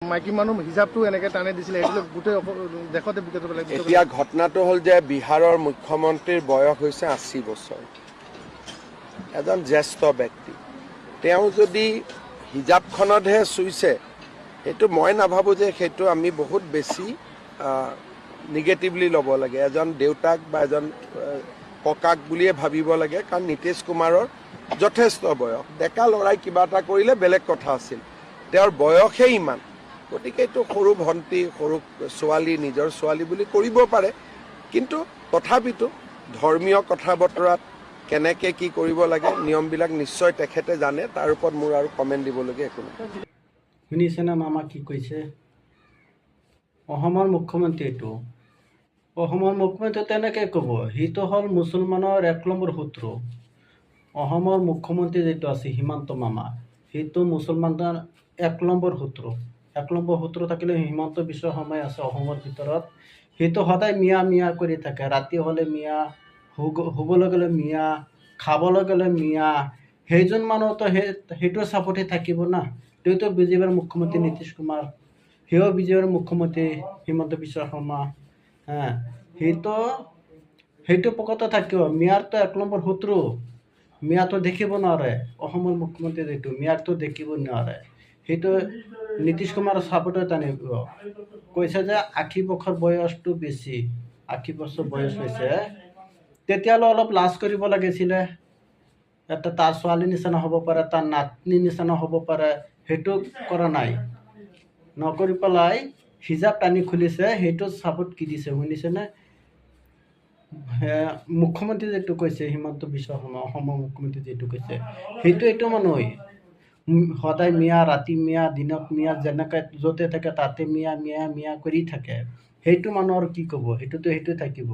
মাইকী মানুহ হিজাবটো এনেকৈ টানি দিছিলে, এইটো গোটেই দেশতে বিকৃত পেলাই। এতিয়া ঘটনাটো হ'ল যে বিহাৰৰ মুখ্যমন্ত্ৰীৰ বয়স হৈছে 80 বছৰ, এজন জ্যেষ্ঠ ব্যক্তি। তেওঁ যদি হিজাবখনতহে চুইছে, সেইটো মই নাভাবোঁ যে সেইটো আমি বহুত বেছি নিগেটিভলি ল'ব লাগে। এজন দেউতাক বা এজন ককাক বুলিয়ে ভাবিব লাগে, কাৰণ নীতিশ কুমাৰৰ যথেষ্ট বয়স। ডেকা ল'ৰাই কিবা এটা কৰিলে বেলেগ কথা আছিল, তেওঁৰ বয়সেই ইমান। গতিকে এইটো সৰু ভণ্টি, সৰু ছোৱালী, নিজৰ ছোৱালী বুলি কৰিব পাৰে, কিন্তু তথাপিতো ধৰ্মীয় কথা বতৰাত কেনেকৈ কি কৰিব লাগে নিয়মবিলাক নিশ্চয় তেখেতে জানে। তাৰ ওপৰত মোৰ আৰু কমেণ্ট দিবলগীয়া একো নাই। শুনিছেনে মামা কি কৈছে? অসমৰ মুখ্যমন্ত্ৰী এইটো। অসমৰ মুখ্যমন্ত্ৰী তেনেকৈ ক'ব, সিটো হ'ল মুছলমানৰ 1 নম্বৰ শত্ৰু। অসমৰ মুখ্যমন্ত্ৰী যিটো আছে হিমন্ত মামা, সেইটো মুছলমানৰ 1 নম্বৰ শত্ৰু। 1 নম্বৰ শত্ৰু থাকিলে হিমন্ত বিশ্ব শৰ্মাই আছে অসমৰ ভিতৰত। সেইটো সদায় মিয়া মিয়া কৰি থাকে, ৰাতি হ'লে মিয়া, শুবলৈ গ'লে মিয়া, খাবলৈ গ'লে মিয়া। সেইজন মানুহতো সেইটো চাপৰ্টে থাকিব না। তেওঁতো বিজেপিৰ মুখ্যমন্ত্ৰী নীতিশ কুমাৰ, সেও বিজেপিৰ মুখ্যমন্ত্ৰী হিমন্ত বিশ্ব শৰ্মা। সেইটো পকতে থাকিব। মিয়াৰতো 1 নম্বৰ শত্ৰু, মিয়াটো দেখিব নোৱাৰে। অসমৰ মুখ্যমন্ত্ৰী যিটো মিয়াকটো দেখিব নোৱাৰে, সেইটো নীতিশ কুমাৰৰ চাপৰ্টে টানিব। কৈছে যে 80 বছৰ বয়সটো বেছি, 80 বছৰ বয়স হৈছে, তেতিয়াহ'লে অলপ লাজ কৰিব লাগিছিলে। এটা তাৰ ছোৱালী নিচিনা হ'ব পাৰে, তাৰ নাতনি নিচিনা হ'ব পাৰে, সেইটো কৰা নাই। নকৰি পেলাই হিজাব টানি খুলিছে, সেইটো চাপৰ্ট কি দিছে শুনিছেনে? মুখ্যমন্ত্ৰী যিটো কৈছে হিমন্ত বিশ্ব শৰ্মা, অসমৰ মুখ্যমন্ত্ৰী যিটো কৈছে, এইটো মানুহ সদায় মিয়া, ৰাতি মিয়া, দিনত মিয়া, যেনেকৈ য'তে থাকে তাতে মিয়া মিয়া মিয়া কৰি থাকে। সেইটো মানুহ আৰু কি ক'ব? সেইটো থাকিব।